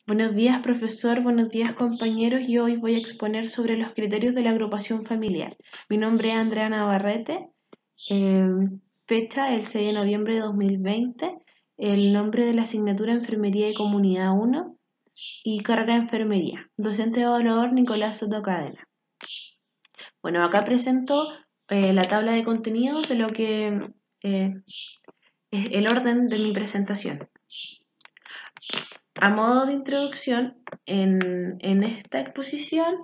Buenos días, profesor. Buenos días, compañeros. Yo hoy voy a exponer sobre los criterios de la agrupación familiar. Mi nombre es Andrea Navarrete. eh, Fecha el 6 de noviembre de 2020. El nombre de la asignatura Enfermería y Comunidad 1 y carrera de Enfermería. Docente evaluador Nicolás Soto Cadena. Bueno, acá presento la tabla de contenidos de lo que es el orden de mi presentación. A modo de introducción, en esta exposición,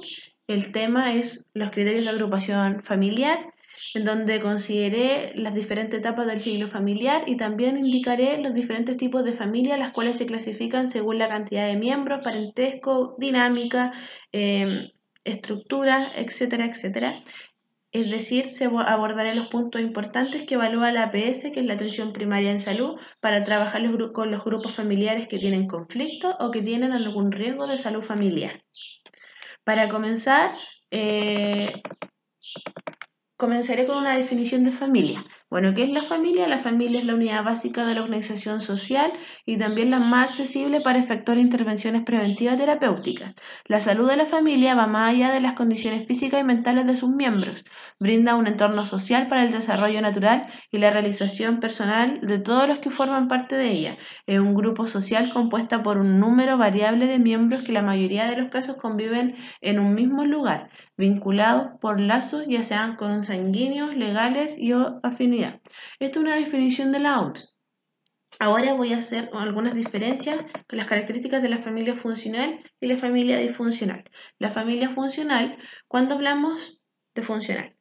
el tema es los criterios de agrupación familiar, en donde consideré las diferentes etapas del ciclo familiar y también indicaré los diferentes tipos de familia, las cuales se clasifican según la cantidad de miembros, parentesco, dinámica, estructura, etcétera, etcétera. Es decir, se abordarán los puntos importantes que evalúa la APS, que es la atención primaria en salud, para trabajar con los grupos familiares que tienen conflicto o que tienen algún riesgo de salud familiar. Para comenzar, comenzaré con una definición de familia. Bueno, ¿qué es la familia? La familia es la unidad básica de la organización social y también la más accesible para efectuar intervenciones preventivas terapéuticas. La salud de la familia va más allá de las condiciones físicas y mentales de sus miembros. Brinda un entorno social para el desarrollo natural y la realización personal de todos los que forman parte de ella. Es un grupo social compuesto por un número variable de miembros que la mayoría de los casos conviven en un mismo lugar, vinculados por lazos ya sean consanguíneos, legales y o afinidad. Esto es una definición de la OMS. Ahora voy a hacer algunas diferencias con las características de la familia funcional y la familia disfuncional. La familia funcional, cuando hablamos de funcional,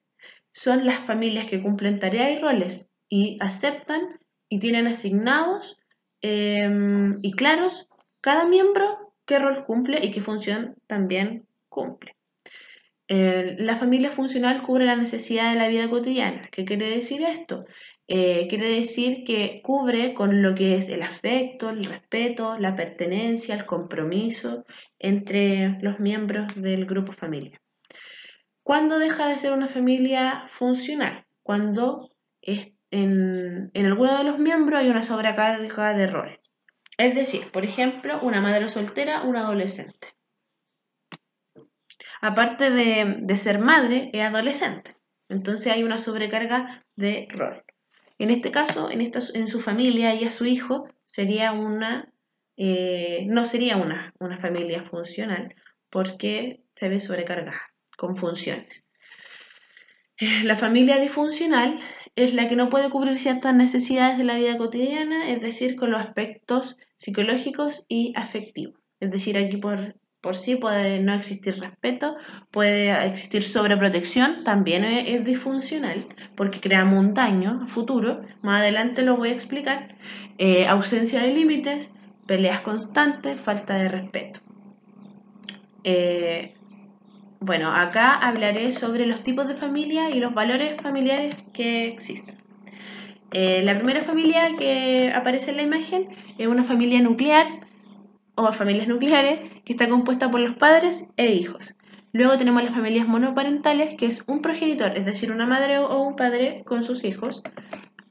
son las familias que cumplen tareas y roles y aceptan y tienen asignados y claros cada miembro qué rol cumple y qué función también cumple. La familia funcional cubre la necesidad de la vida cotidiana. ¿Qué quiere decir esto? Quiere decir que cubre con lo que es el afecto, el respeto, la pertenencia, el compromiso entre los miembros del grupo familiar. ¿Cuándo deja de ser una familia funcional? Cuando en alguno de los miembros hay una sobrecarga de roles. Es decir, por ejemplo, una madre soltera, un adolescente. Aparte de ser madre, es adolescente. Entonces hay una sobrecarga de rol. En este caso, en su familia y a su hijo, sería no sería una familia funcional porque se ve sobrecargada con funciones. La familia disfuncional es la que no puede cubrir ciertas necesidades de la vida cotidiana, es decir, con los aspectos psicológicos y afectivos. Es decir, aquí por sí puede no existir respeto, puede existir sobreprotección, también es disfuncional porque creamos un daño a futuro, más adelante lo voy a explicar, ausencia de límites, peleas constantes, falta de respeto. Bueno, acá hablaré sobre los tipos de familia y los valores familiares que existen. La primera familia que aparece en la imagen es una familia nuclear o familias nucleares que está compuesta por los padres e hijos. Luego tenemos las familias monoparentales, que es un progenitor, es decir, una madre o un padre con sus hijos.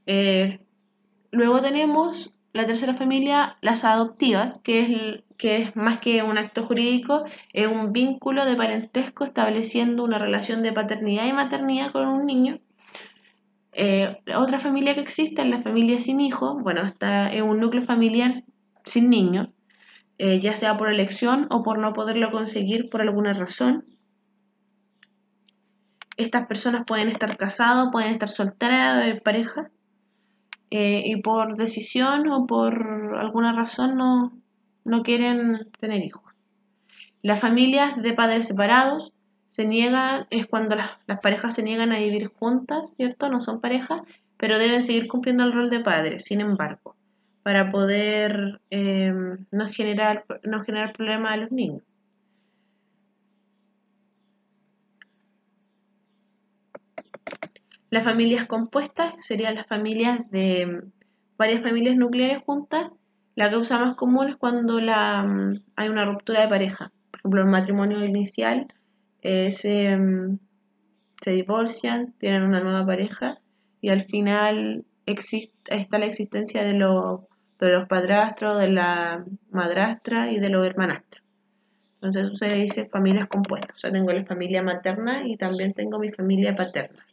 Luego tenemos la tercera familia, las adoptivas, que es más que un acto jurídico, es un vínculo de parentesco estableciendo una relación de paternidad y maternidad con un niño. Otra familia que existe es la familia sin hijos. Bueno, es un núcleo familiar sin niños, ya sea por elección o por no poderlo conseguir por alguna razón. Estas personas pueden estar casadas, pueden estar solteras de pareja. Y por decisión o por alguna razón no quieren tener hijos. Las familias de padres separados es cuando las parejas se niegan a vivir juntas, ¿cierto? No son parejas, pero deben seguir cumpliendo el rol de padres, sin embargo, para poder no generar problemas a los niños. Las familias compuestas serían las familias de varias familias nucleares juntas. La causa más común es cuando hay una ruptura de pareja. Por ejemplo, el matrimonio inicial se divorcian, tienen una nueva pareja y al final está la existencia de los de los padrastros, de la madrastra y de los hermanastros. Entonces eso se dice familias compuestas. O sea, tengo la familia materna y también tengo mi familia paterna.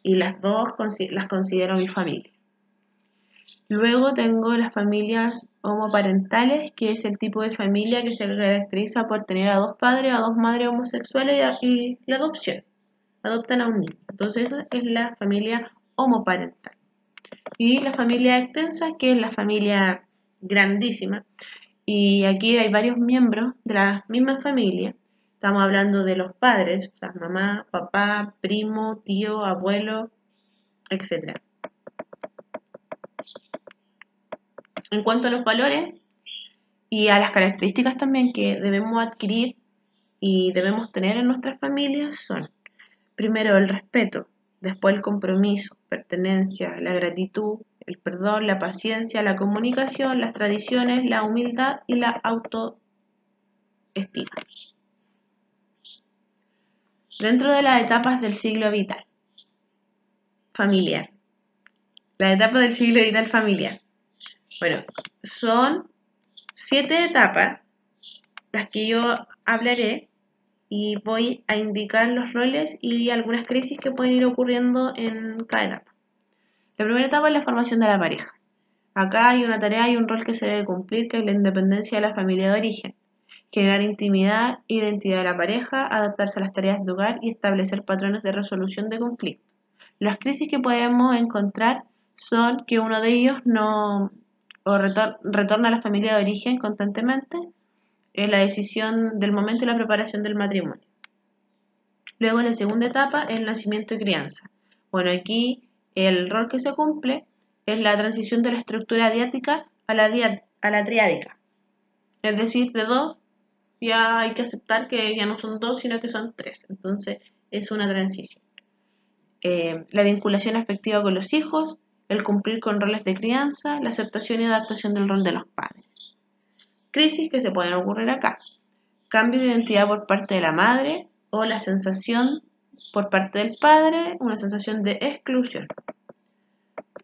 Y las dos las considero mi familia. Luego tengo las familias homoparentales, que es el tipo de familia que se caracteriza por tener a dos padres o a dos madres homosexuales y la adopción. Adoptan a un niño. Entonces esa es la familia homoparental. Y la familia extensa, que es la familia grandísima. Y aquí hay varios miembros de la misma familia. Estamos hablando de los padres, o sea, mamá, papá, primo, tío, abuelo, etc. En cuanto a los valores y a las características también que debemos adquirir y debemos tener en nuestras familias son, primero, el respeto, después el compromiso, pertenencia, la gratitud, el perdón, la paciencia, la comunicación, las tradiciones, la humildad y la autoestima. Dentro de las etapas del ciclo vital familiar. La etapa del ciclo vital familiar. Bueno, son 7 etapas las que yo hablaré y voy a indicar los roles y algunas crisis que pueden ir ocurriendo en cada etapa. La primera etapa es la formación de la pareja. Acá hay una tarea y un rol que se debe cumplir, que es la independencia de la familia de origen, generar intimidad, identidad de la pareja, adaptarse a las tareas de hogar y establecer patrones de resolución de conflictos. Las crisis que podemos encontrar son que uno de ellos no retorna a la familia de origen constantemente, la decisión del momento y la preparación del matrimonio. Luego, la segunda etapa es el nacimiento y crianza. Bueno, aquí el rol que se cumple es la transición de la estructura diática a la triádica. Es decir, de dos ya hay que aceptar que ya no son dos, sino que son tres. Entonces, es una transición. La vinculación afectiva con los hijos, el cumplir con roles de crianza, la aceptación y adaptación del rol de los padres. Crisis que se pueden ocurrir acá. Cambio de identidad por parte de la madre o la sensación por parte del padre, una sensación de exclusión.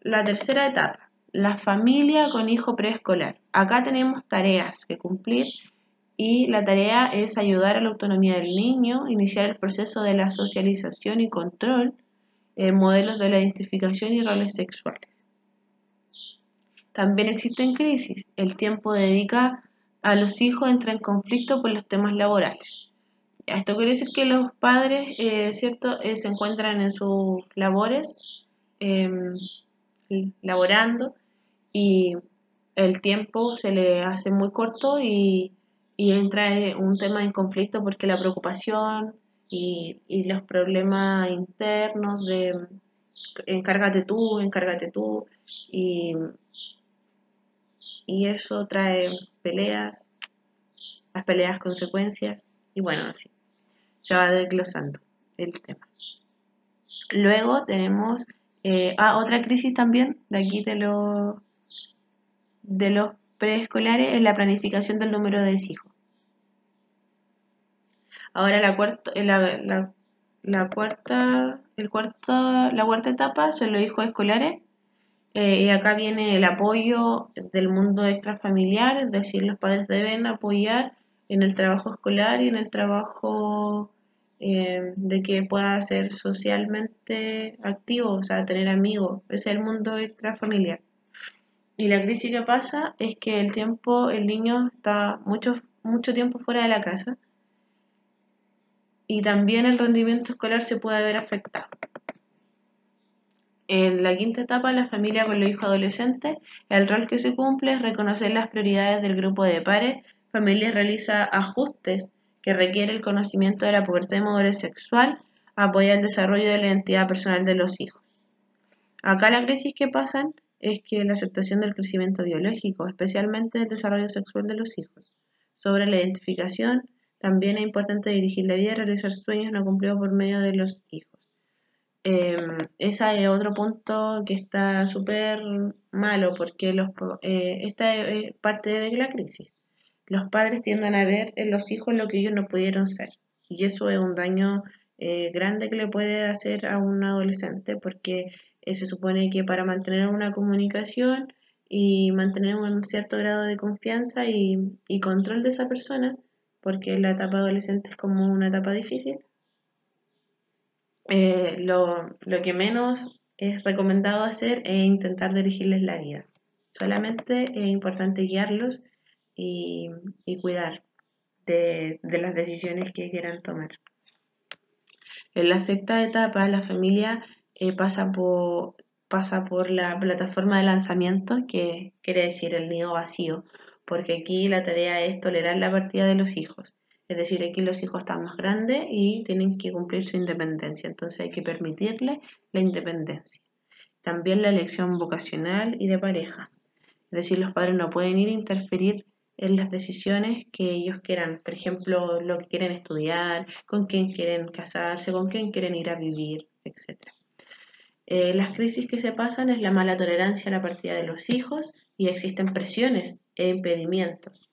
La tercera etapa, la familia con hijo preescolar. Acá tenemos tareas que cumplir y la tarea es ayudar a la autonomía del niño, iniciar el proceso de la socialización y control, modelos de la identificación y roles sexuales. También existen crisis. El tiempo dedica a los hijos entra en conflicto por los temas laborales. Esto quiere decir que los padres, ¿cierto? Se encuentran en sus labores, laborando, y el tiempo se le hace muy corto y entra un tema en conflicto porque la preocupación y los problemas internos de encárgate tú, y, y eso trae peleas, las peleas consecuencias, y bueno, así se va desglosando el tema. Luego tenemos otra crisis también de aquí de los preescolares, es la planificación del número de hijos. Ahora la cuarta etapa son los hijos escolares. Y acá viene el apoyo del mundo extrafamiliar, es decir, los padres deben apoyar en el trabajo escolar y en el trabajo de que pueda ser socialmente activo, o sea, tener amigos. Ese es el mundo extrafamiliar. Y la crisis que pasa es que el niño está mucho tiempo fuera de la casa y también el rendimiento escolar se puede ver afectado. En la quinta etapa, la familia con los hijos adolescentes, el rol que se cumple es reconocer las prioridades del grupo de pares. Familia realiza ajustes que requiere el conocimiento de la pubertad y madurez sexual, apoya el desarrollo de la identidad personal de los hijos. Acá la crisis que pasan es que la aceptación del crecimiento biológico, especialmente el desarrollo sexual de los hijos. Sobre la identificación, también es importante dirigir la vida y realizar sueños no cumplidos por medio de los hijos. Ese es otro punto que está súper malo porque esta es parte de la crisis. Los padres tienden a ver en los hijos lo que ellos no pudieron ser y eso es un daño grande que le puede hacer a un adolescente porque se supone que para mantener una comunicación y mantener un cierto grado de confianza y control de esa persona, porque la etapa adolescente es como una etapa difícil. Lo que menos es recomendado hacer es intentar dirigirles la vida. Solamente es importante guiarlos y, y cuidar de las decisiones que quieran tomar. En la sexta etapa, la familia pasa por la plataforma de lanzamiento, que quiere decir el nido vacío, porque aquí la tarea es tolerar la partida de los hijos. Es decir, aquí los hijos están más grandes y tienen que cumplir su independencia, entonces hay que permitirles la independencia. También la elección vocacional y de pareja. Es decir, los padres no pueden ir a interferir en las decisiones que ellos quieran. Por ejemplo, lo que quieren estudiar, con quién quieren casarse, con quién quieren ir a vivir, etc. Las crisis que se pasan es la mala tolerancia a la partida de los hijos y existen presiones e impedimentos.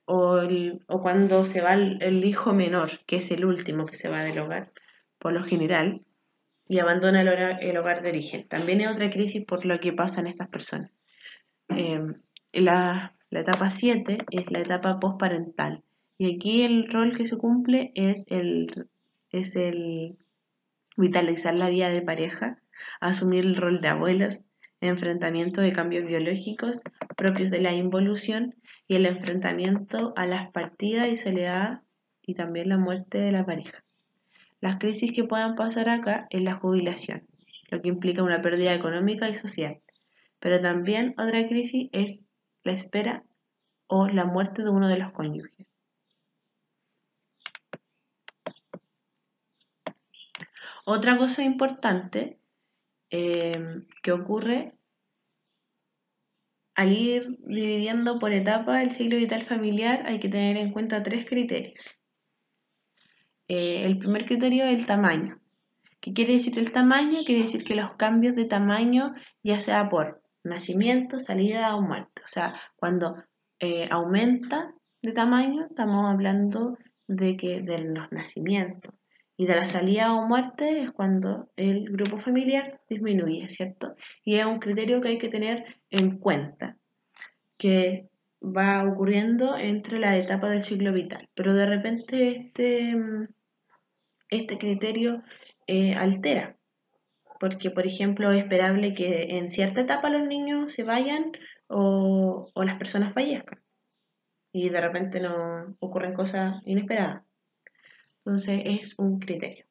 O cuando se va el hijo menor, que es el último que se va del hogar, por lo general, y abandona el hogar de origen. También es otra crisis por lo que pasan estas personas. La etapa 7 es la etapa postparental. Y aquí el rol que se cumple es el vitalizar la vida de pareja, asumir el rol de abuelas, enfrentamiento de cambios biológicos propios de la involución y el enfrentamiento a las partidas y soledad y también la muerte de la pareja. Las crisis que puedan pasar acá es la jubilación, lo que implica una pérdida económica y social. Pero también otra crisis es la espera o la muerte de uno de los cónyuges. Otra cosa importante que ocurre al ir dividiendo por etapa el ciclo vital familiar, hay que tener en cuenta 3 criterios. El primer criterio es el tamaño. ¿Qué quiere decir el tamaño? Quiere decir que los cambios de tamaño, ya sea por nacimiento, salida o muerte. O sea, cuando aumenta de tamaño, estamos hablando de los nacimientos. Y de la salida o muerte es cuando el grupo familiar disminuye, ¿cierto? Y es un criterio que hay que tener en cuenta, que va ocurriendo entre la etapa del ciclo vital. Pero de repente este criterio altera, porque por ejemplo es esperable que en cierta etapa los niños se vayan o las personas fallezcan y de repente no ocurren cosas inesperadas. Entonces es un criterio.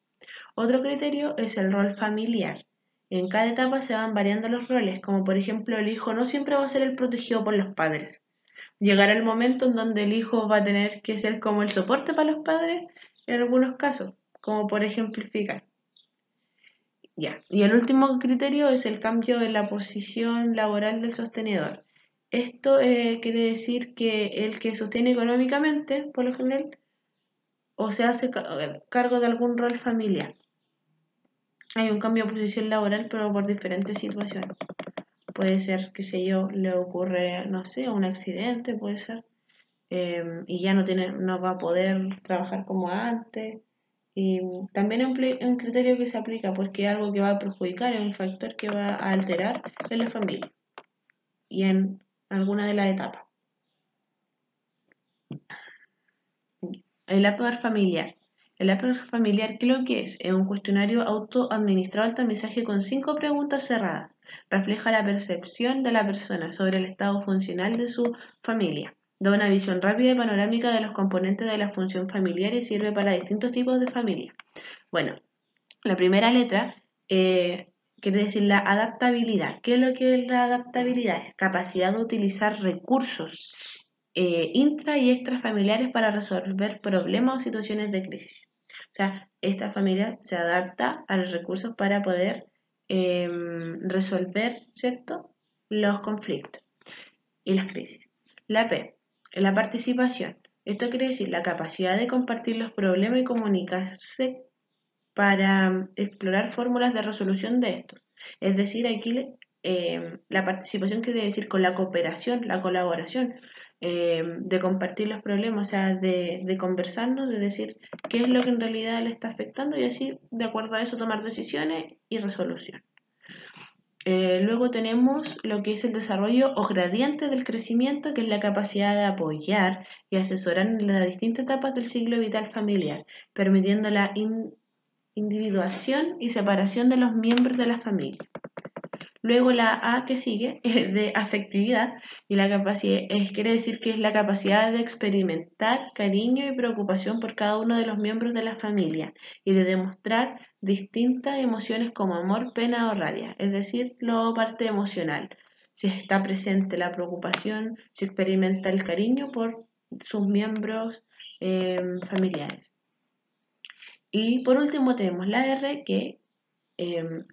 Otro criterio es el rol familiar. En cada etapa se van variando los roles, como por ejemplo el hijo no siempre va a ser el protegido por los padres. Llegará el momento en donde el hijo va a tener que ser como el soporte para los padres en algunos casos, como por ejemplificar. Ya. Y el último criterio es el cambio en la posición laboral del sostenedor. Esto quiere decir que el que sostiene económicamente, por lo general, o se hace cargo de algún rol familiar. Hay un cambio de posición laboral, pero por diferentes situaciones. Puede ser, qué sé yo, le ocurre, no sé, un accidente, puede ser, y ya no va a poder trabajar como antes. Y también es un criterio que se aplica porque es algo que va a perjudicar, es un factor que va a alterar en la familia y en alguna de las etapas. El APGAR familiar. El APGAR familiar, ¿qué es lo que es? Es un cuestionario autoadministrado al tamizaje con 5 preguntas cerradas. Refleja la percepción de la persona sobre el estado funcional de su familia. Da una visión rápida y panorámica de los componentes de la función familiar y sirve para distintos tipos de familia. Bueno, la primera letra quiere decir la adaptabilidad. ¿Qué es lo que es la adaptabilidad? Es capacidad de utilizar recursos intra y extrafamiliares para resolver problemas o situaciones de crisis. O sea, esta familia se adapta a los recursos para poder resolver, ¿cierto?, los conflictos y las crisis. La P, la participación. Esto quiere decir la capacidad de compartir los problemas y comunicarse para explorar fórmulas de resolución de estos. Es decir, aquí la participación quiere decir con la cooperación, la colaboración, de compartir los problemas, o sea, de conversarnos, de decir qué es lo que en realidad le está afectando y así, de acuerdo a eso, tomar decisiones y resolución. Luego tenemos lo que es el desarrollo o gradiente del crecimiento, que es la capacidad de apoyar y asesorar en las distintas etapas del ciclo vital familiar, permitiendo la individuación y separación de los miembros de la familia. Luego la A que sigue es de afectividad y la capacidad quiere decir que es la capacidad de experimentar cariño y preocupación por cada uno de los miembros de la familia y de demostrar distintas emociones como amor, pena o rabia, es decir, la parte emocional. Si está presente la preocupación, si experimenta el cariño por sus miembros familiares. Y por último tenemos la R que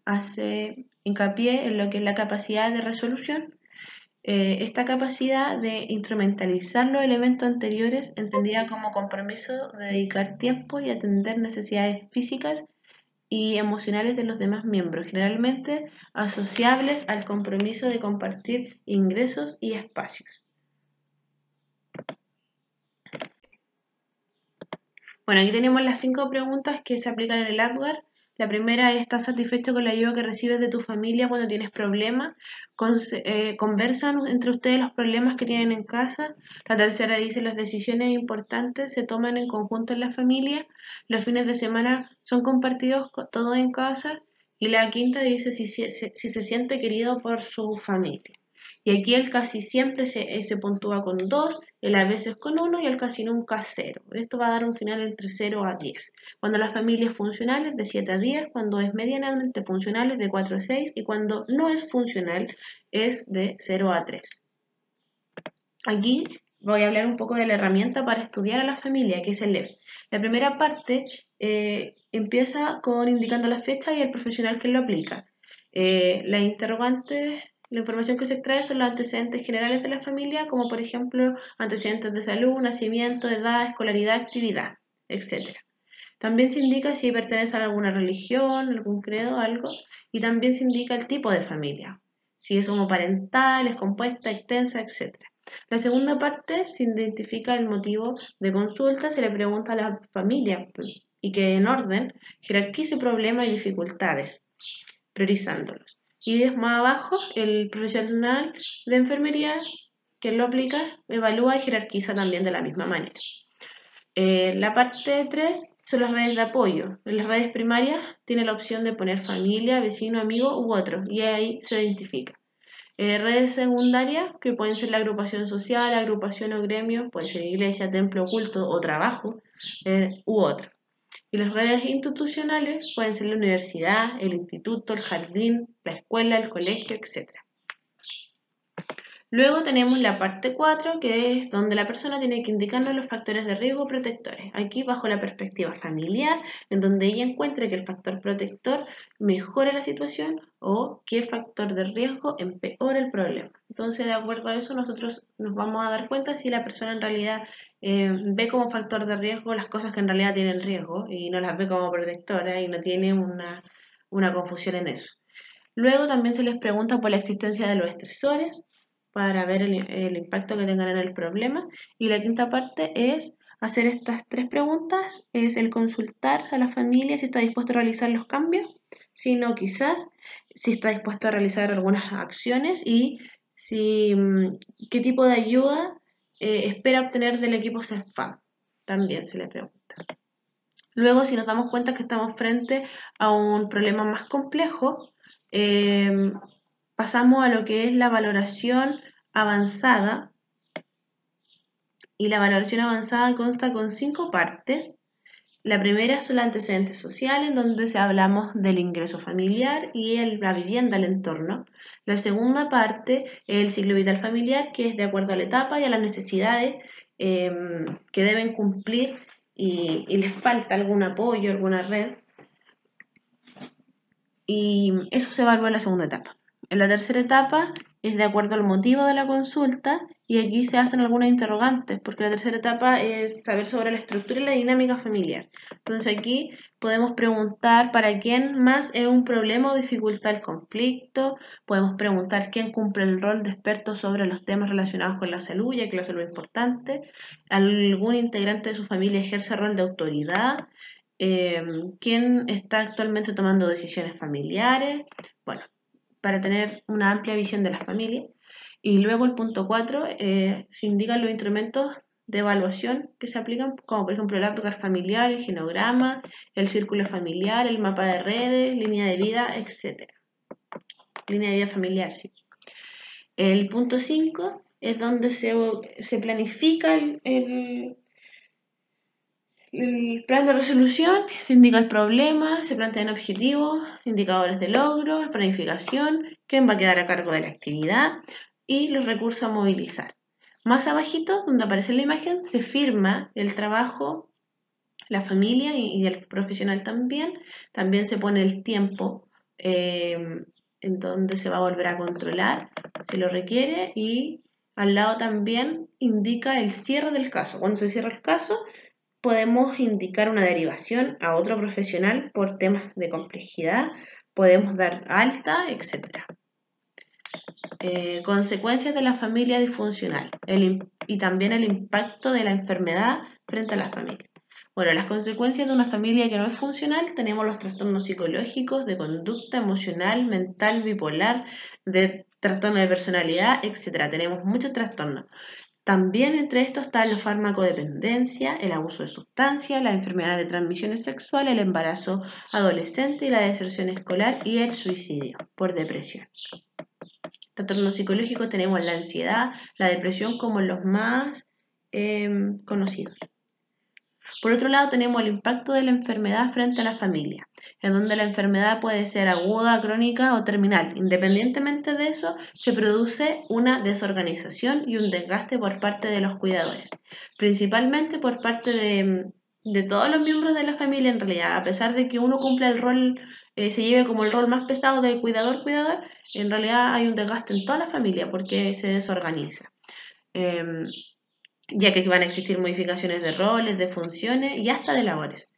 hace hincapié en lo que es la capacidad de resolución. Esta capacidad de instrumentalizar los elementos anteriores entendida como compromiso de dedicar tiempo y atender necesidades físicas y emocionales de los demás miembros, generalmente asociables al compromiso de compartir ingresos y espacios. Bueno, aquí tenemos las 5 preguntas que se aplican en el APGAR. La primera es: ¿estás satisfecho con la ayuda que recibes de tu familia cuando tienes problemas? ¿Conversan entre ustedes los problemas que tienen en casa? La tercera dice: ¿las decisiones importantes se toman en conjunto en la familia? ¿Los fines de semana son compartidos todos en casa? Y la quinta dice si se siente querido por su familia. Y aquí el casi siempre se puntúa con 2, el a veces con 1 y el casi nunca 0. Esto va a dar un final entre 0 a 10. Cuando la familia es funcional es de 7 a 10, cuando es medianamente funcional es de 4 a 6 y cuando no es funcional es de 0 a 3. Aquí voy a hablar un poco de la herramienta para estudiar a la familia, que es el LEF. La primera parte empieza con indicando la fecha y el profesional que lo aplica. La información que se extrae son los antecedentes generales de la familia, como por ejemplo antecedentes de salud, nacimiento, edad, escolaridad, actividad, etc. También se indica si pertenece a alguna religión, algún credo, algo, y también se indica el tipo de familia, si es homoparental, es compuesta, extensa, etc. La segunda parte se identifica el motivo de consulta, se le pregunta a la familia y que en orden jerarquice problemas y dificultades, priorizándolos. Y más abajo, el profesional de enfermería que lo aplica, evalúa y jerarquiza también de la misma manera. La parte 3 son las redes de apoyo. En las redes primarias tiene la opción de poner familia, vecino, amigo u otro, y ahí se identifica. Redes secundarias, que pueden ser la agrupación social, agrupación o gremio, puede ser iglesia, templo, culto o trabajo, u otro. Y las redes institucionales pueden ser la universidad, el instituto, el jardín, la escuela, el colegio, etc. Luego tenemos la parte 4, que es donde la persona tiene que indicarnos los factores de riesgo protectores. Aquí bajo la perspectiva familiar, en donde ella encuentre que el factor protector mejora la situación o qué factor de riesgo empeora el problema. Entonces, de acuerdo a eso, nosotros nos vamos a dar cuenta si la persona en realidad ve como factor de riesgo las cosas que en realidad tienen riesgo y no las ve como protectoras y no tiene una confusión en eso. Luego también se les pregunta por la existencia de los estresores para ver el impacto que tengan en el problema. Y la quinta parte es hacer estas 3 preguntas, es el consultar a la familia si está dispuesto a realizar los cambios, si no quizás, si está dispuesto a realizar algunas acciones y si, qué tipo de ayuda espera obtener del equipo CESFAM, también se le pregunta. Luego, si nos damos cuenta que estamos frente a un problema más complejo, pasamos a lo que es la valoración avanzada. Y la valoración avanzada consta con 5 partes. La primera son los antecedentes sociales, en donde hablamos del ingreso familiar y la vivienda, el entorno. La segunda parte es el ciclo vital familiar, que es de acuerdo a la etapa y a las necesidades que deben cumplir y les falta algún apoyo, alguna red. Y eso se evalúa en la segunda etapa. En la tercera etapa es de acuerdo al motivo de la consulta y aquí se hacen algunas interrogantes, porque la tercera etapa es saber sobre la estructura y la dinámica familiar. Entonces aquí podemos preguntar para quién más es un problema o dificulta el conflicto, podemos preguntar quién cumple el rol de experto sobre los temas relacionados con la salud, ya que la salud es importante, algún integrante de su familia ejerce rol de autoridad, quién está actualmente tomando decisiones familiares. Bueno, para tener una amplia visión de la familia. Y luego el punto 4 se indican los instrumentos de evaluación que se aplican, como por ejemplo el APGAR familiar, el genograma, el círculo familiar, el mapa de redes, línea de vida, etc. Línea de vida familiar, sí. El punto 5 es donde se planifica el plan de resolución, se indica el problema, se plantean objetivos, indicadores de logro, planificación, quién va a quedar a cargo de la actividad y los recursos a movilizar. Más abajito, donde aparece la imagen, se firma el trabajo, la familia y el profesional también. También se pone el tiempo en donde se va a volver a controlar, si lo requiere, y al lado también indica el cierre del caso. Cuando se cierra el caso, podemos indicar una derivación a otro profesional por temas de complejidad, podemos dar alta, etc. Consecuencias de la familia disfuncional y también el impacto de la enfermedad frente a la familia. Bueno, las consecuencias de una familia que no es funcional, tenemos los trastornos psicológicos, de conducta emocional, mental, bipolar, de trastorno de personalidad, etc. Tenemos muchos trastornos. También entre estos está la farmacodependencia, el abuso de sustancias, las enfermedades de transmisión sexual, el embarazo adolescente y la deserción escolar y el suicidio por depresión. Trastornos psicológicos tenemos la ansiedad, la depresión como los más conocidos. Por otro lado, tenemos el impacto de la enfermedad frente a la familia, en donde la enfermedad puede ser aguda, crónica o terminal. Independientemente de eso, se produce una desorganización y un desgaste por parte de los cuidadores, principalmente por parte de todos los miembros de la familia en realidad, a pesar de que uno cumpla el rol, se lleve como el rol más pesado del cuidador, en realidad hay un desgaste en toda la familia porque se desorganiza. Ya que van a existir modificaciones de roles, de funciones y hasta de labores.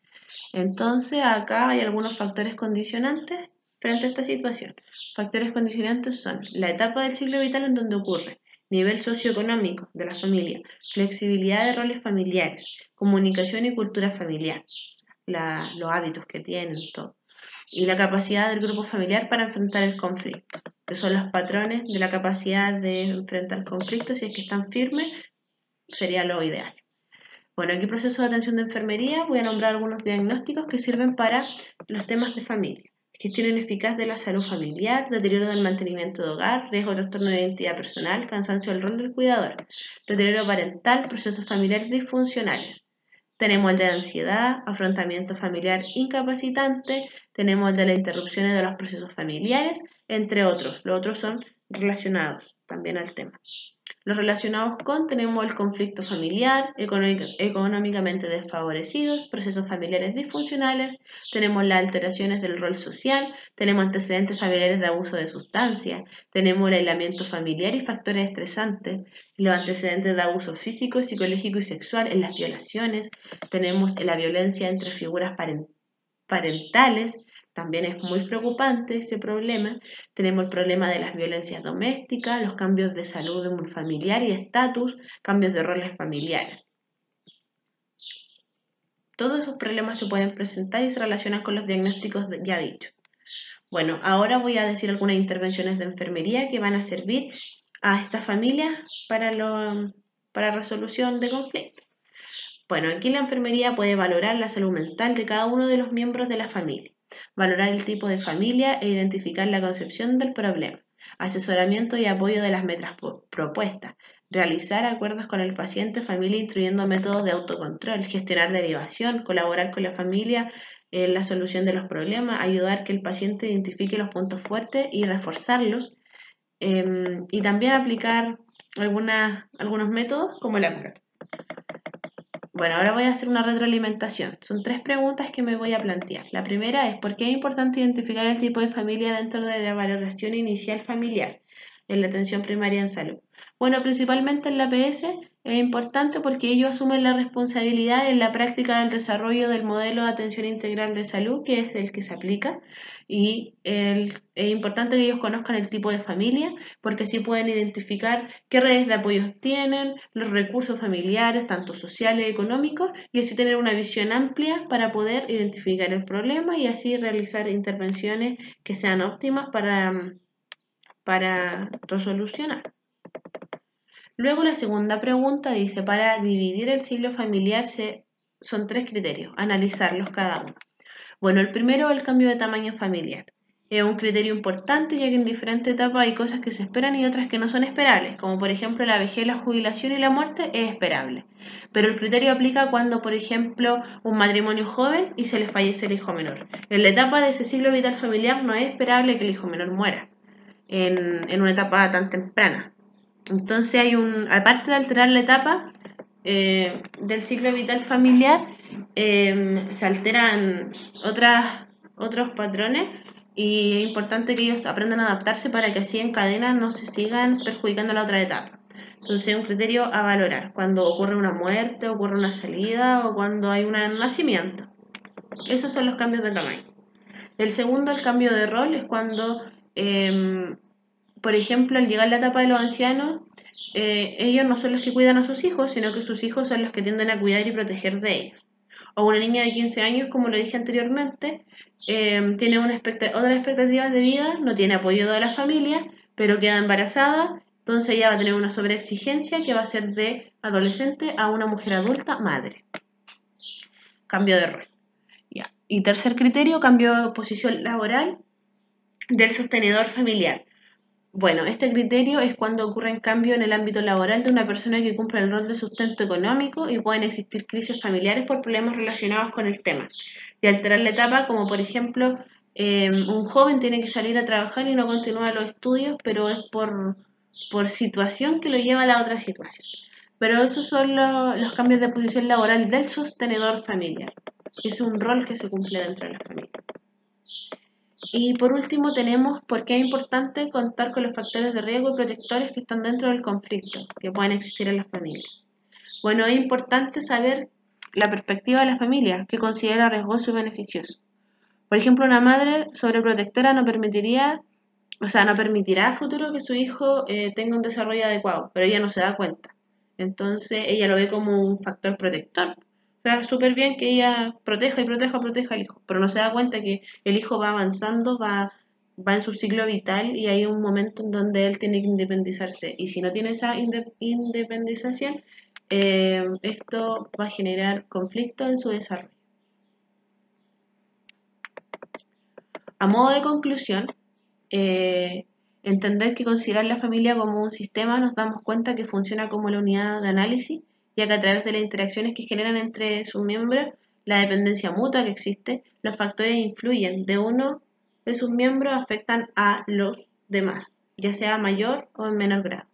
Entonces, acá hay algunos factores condicionantes frente a esta situación. Factores condicionantes son la etapa del ciclo vital en donde ocurre, nivel socioeconómico de la familia, flexibilidad de roles familiares, comunicación y cultura familiar, los hábitos que tienen, todo. Y la capacidad del grupo familiar para enfrentar el conflicto, que son los patrones de la capacidad de enfrentar conflictos, si es que están firmes, sería lo ideal. Bueno, aquí proceso de atención de enfermería, voy a nombrar algunos diagnósticos que sirven para los temas de familia. Gestión ineficaz de la salud familiar, deterioro del mantenimiento de hogar, riesgo de trastorno de identidad personal, cansancio del rol del cuidador, deterioro parental, procesos familiares disfuncionales. Tenemos el de ansiedad, afrontamiento familiar incapacitante, tenemos el de las interrupciones de los procesos familiares, entre otros. Los otros son relacionados también al tema. Los relacionados con tenemos el conflicto familiar, económicamente desfavorecidos, procesos familiares disfuncionales, tenemos las alteraciones del rol social, tenemos antecedentes familiares de abuso de sustancias, tenemos el aislamiento familiar y factores estresantes, los antecedentes de abuso físico, psicológico y sexual en las violaciones, tenemos la violencia entre figuras parentales, también es muy preocupante ese problema. Tenemos el problema de las violencias domésticas, los cambios de salud familiar y estatus, cambios de roles familiares. Todos esos problemas se pueden presentar y se relacionan con los diagnósticos ya dichos. Bueno, ahora voy a decir algunas intervenciones de enfermería que van a servir a estas familias para resolución de conflictos. Bueno, aquí la enfermería puede valorar la salud mental de cada uno de los miembros de la familia, valorar el tipo de familia e identificar la concepción del problema, asesoramiento y apoyo de las metas propuestas, realizar acuerdos con el paciente, familia, instruyendo métodos de autocontrol, gestionar derivación, colaborar con la familia en la solución de los problemas, ayudar que el paciente identifique los puntos fuertes y reforzarlos, y también aplicar algunos métodos como el APGAR. Bueno, ahora voy a hacer una retroalimentación. Son 3 preguntas que me voy a plantear. La primera es, ¿por qué es importante identificar el tipo de familia dentro de la valoración inicial familiar en la atención primaria en salud? Bueno, principalmente en la APS es importante porque ellos asumen la responsabilidad en la práctica del desarrollo del modelo de atención integral de salud, que es el que se aplica, y es importante que ellos conozcan el tipo de familia porque así pueden identificar qué redes de apoyos tienen, los recursos familiares, tanto sociales y económicos, y así tener una visión amplia para poder identificar el problema y así realizar intervenciones que sean óptimas para resolucionar. Luego la segunda pregunta dice, para dividir el ciclo familiar son 3 criterios, analizarlos cada uno. Bueno, el primero es el cambio de tamaño familiar. Es un criterio importante ya que en diferentes etapas hay cosas que se esperan y otras que no son esperables, como por ejemplo la vejez, la jubilación y la muerte es esperable. Pero el criterio aplica cuando, por ejemplo, un matrimonio joven y se le fallece el hijo menor. En la etapa de ese ciclo vital familiar no es esperable que el hijo menor muera en una etapa tan temprana. Entonces aparte de alterar la etapa del ciclo vital familiar, se alteran otros patrones y es importante que ellos aprendan a adaptarse para que así en cadena no se sigan perjudicando la otra etapa. Entonces es un criterio a valorar cuando ocurre una muerte, ocurre una salida o cuando hay un nacimiento. Esos son los cambios de tamaño. El segundo, el cambio de rol, es cuando, por ejemplo, al llegar la etapa de los ancianos, ellos no son los que cuidan a sus hijos, sino que sus hijos son los que tienden a cuidar y proteger de ellos. O una niña de 15 años, como lo dije anteriormente, tiene otras expectativas de vida, no tiene apoyo de la familia, pero queda embarazada, entonces ella va a tener una sobreexigencia que va a ser de adolescente a una mujer adulta madre. Cambio de rol. Ya. Y tercer criterio, cambio de posición laboral del sostenedor familiar. Bueno, este criterio es cuando ocurren cambios en el ámbito laboral de una persona que cumple el rol de sustento económico y pueden existir crisis familiares por problemas relacionados con el tema. Y alterar la etapa, como por ejemplo, un joven tiene que salir a trabajar y no continúa los estudios, pero es por situación que lo lleva a la otra situación. Pero esos son los cambios de posición laboral del sostenedor familiar. Es un rol que se cumple dentro de la familia. Y por último tenemos por qué es importante contar con los factores de riesgo y protectores que están dentro del conflicto que pueden existir en las familias. Bueno, es importante saber la perspectiva de la familia, que considera riesgoso y beneficioso. Por ejemplo, una madre sobreprotectora no permitirá a futuro que su hijo tenga un desarrollo adecuado, pero ella no se da cuenta. Entonces ella lo ve como un factor protector. O sea, súper bien que ella proteja al hijo, pero no se da cuenta que el hijo va avanzando, va en su ciclo vital y hay un momento en donde él tiene que independizarse. Y si no tiene esa independización, esto va a generar conflicto en su desarrollo. A modo de conclusión, entender que considerar la familia como un sistema nos damos cuenta que funciona como la unidad de análisis, ya que a través de las interacciones que generan entre sus miembros, la dependencia mutua que existe, los factores influyen de uno de sus miembros afectan a los demás, ya sea mayor o en menor grado.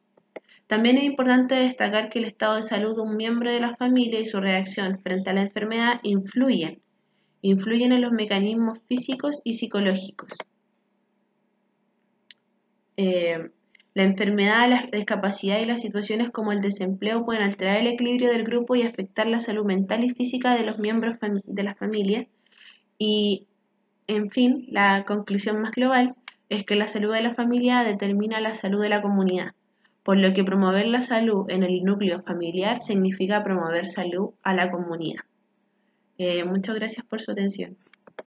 También es importante destacar que el estado de salud de un miembro de la familia y su reacción frente a la enfermedad influyen en los mecanismos físicos y psicológicos. La enfermedad, la discapacidad y las situaciones como el desempleo pueden alterar el equilibrio del grupo y afectar la salud mental y física de los miembros de la familia. Y, en fin, la conclusión más global es que la salud de la familia determina la salud de la comunidad, por lo que promover la salud en el núcleo familiar significa promover salud a la comunidad. Muchas gracias por su atención.